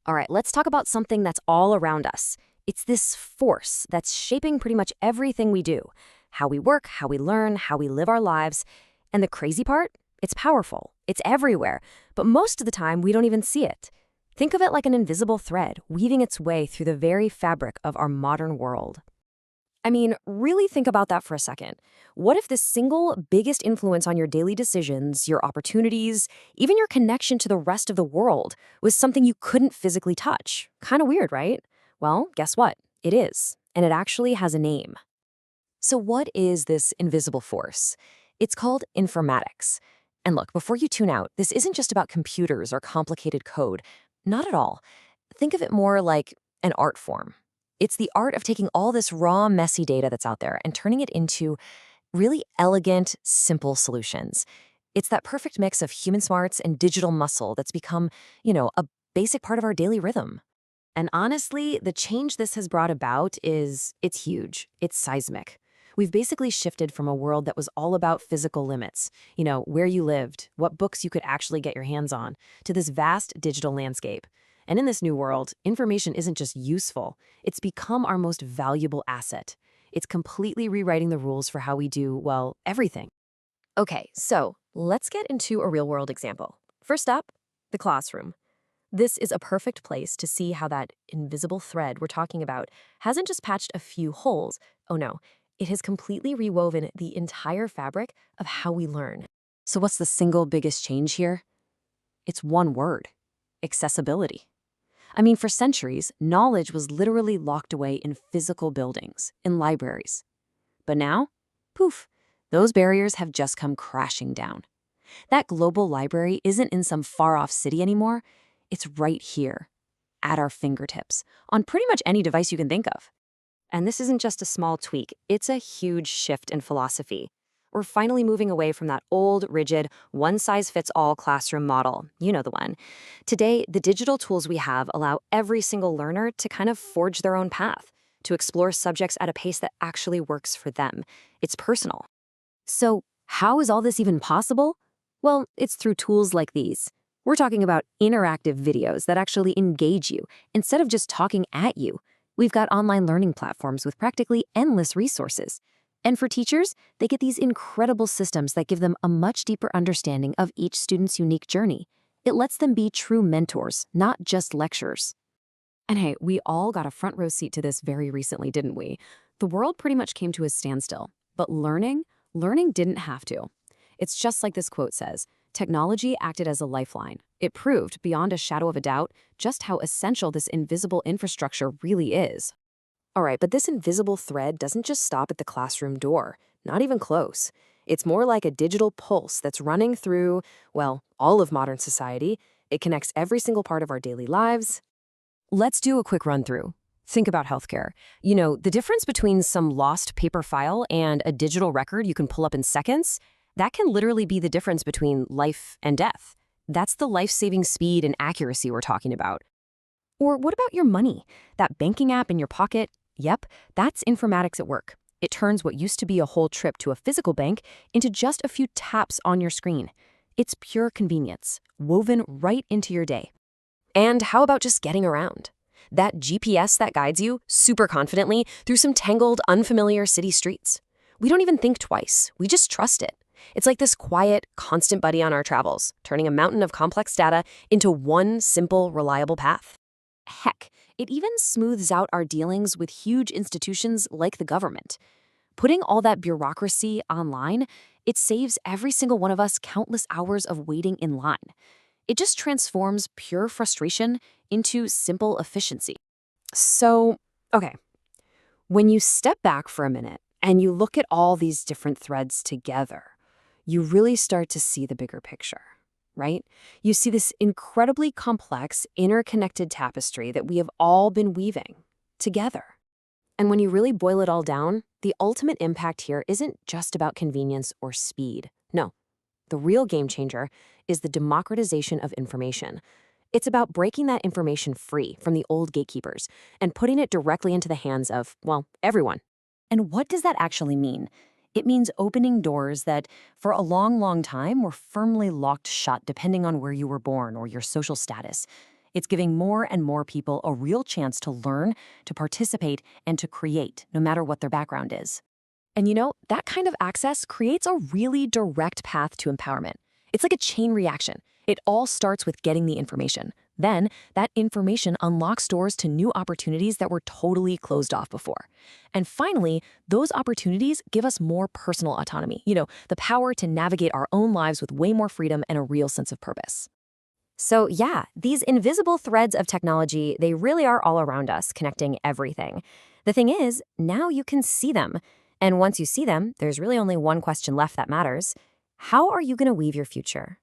All right, let's talk about something that's all around us. It's this force that's shaping pretty much everything we do: how we work, how we learn, how we live our lives. And the crazy part? It's powerful, it's everywhere, but most of the time we don't even see it. Think of it like an invisible thread weaving its way through the very fabric of our modern world. I mean, really think about that for a second. What if the single biggest influence on your daily decisions, your opportunities, even your connection to the rest of the world was something you couldn't physically touch? Kind of weird, right? Well, guess what? It is, and it actually has a name. So, what is this invisible force? It's called informatics. And look, before you tune out, this isn't just about computers or complicated code. Not at all. Think of it more like an art form. It's the art of taking all this raw, messy data that's out there and turning it into really elegant, simple solutions. It's that perfect mix of human smarts and digital muscle that's become, a basic part of our daily rhythm. And honestly, the change this has brought about it's huge. It's seismic. We've basically shifted from a world that was all about physical limits, where you lived, what books you could actually get your hands on, to this vast digital landscape. And in this new world, information isn't just useful, it's become our most valuable asset. It's completely rewriting the rules for how we do, well, everything. Okay, so let's get into a real world example. First up, the classroom. This is a perfect place to see how that invisible thread we're talking about hasn't just patched a few holes. Oh no, it has completely rewoven the entire fabric of how we learn. So, what's the single biggest change here? It's one word: accessibility. I mean, for centuries, knowledge was literally locked away in physical buildings, in libraries. But now, poof, those barriers have just come crashing down. That global library isn't in some far off city anymore. It's right here, at our fingertips, on pretty much any device you can think of. And this isn't just a small tweak, it's a huge shift in philosophy. We're finally moving away from that old, rigid, one-size-fits-all classroom model. You know the one. Today, the digital tools we have allow every single learner to kind of forge their own path, to explore subjects at a pace that actually works for them. It's personal. So, how is all this even possible? Well, it's through tools like these. We're talking about interactive videos that actually engage you instead of just talking at you. We've got online learning platforms with practically endless resources. And for teachers, they get these incredible systems that give them a much deeper understanding of each student's unique journey. It lets them be true mentors, not just lecturers. And hey, we all got a front row seat to this very recently, didn't we? The world pretty much came to a standstill. But learning didn't have to. It's just like this quote says: technology acted as a lifeline. It proved, beyond a shadow of a doubt, just how essential this invisible infrastructure really is. All right, but this invisible thread doesn't just stop at the classroom door, not even close. It's more like a digital pulse that's running through, well, all of modern society. It connects every single part of our daily lives. Let's do a quick run through. Think about healthcare. The difference between some lost paper file and a digital record you can pull up in seconds, that can literally be the difference between life and death. That's the life-saving speed and accuracy we're talking about. Or what about your money? That banking app in your pocket? Yep, that's informatics at work. It turns what used to be a whole trip to a physical bank into just a few taps on your screen. It's pure convenience, woven right into your day. And how about just getting around? That GPS that guides you, super confidently, through some tangled, unfamiliar city streets. We don't even think twice, we just trust it. It's like this quiet, constant buddy on our travels, turning a mountain of complex data into one simple, reliable path. Heck, it even smooths out our dealings with huge institutions like the government. Putting all that bureaucracy online, it saves every single one of us countless hours of waiting in line. It just transforms pure frustration into simple efficiency. So, okay, when you step back for a minute and you look at all these different threads together, you really start to see the bigger picture, right? You see this incredibly complex, interconnected tapestry that we have all been weaving together. And when you really boil it all down, the ultimate impact here isn't just about convenience or speed. No, the real game changer is the democratization of information. It's about breaking that information free from the old gatekeepers and putting it directly into the hands of, well, everyone. And what does that actually mean? It means opening doors that, for a long, long time, were firmly locked shut depending on where you were born or your social status. It's giving more and more people a real chance to learn, to participate, and to create, no matter what their background is. And that kind of access creates a really direct path to empowerment. It's like a chain reaction. It all starts with getting the information. Then, that information unlocks doors to new opportunities that were totally closed off before. And finally, those opportunities give us more personal autonomy, the power to navigate our own lives with way more freedom and a real sense of purpose. So yeah, these invisible threads of technology, they really are all around us, connecting everything. The thing is, now you can see them. And once you see them, there's really only one question left that matters. How are you going to weave your future?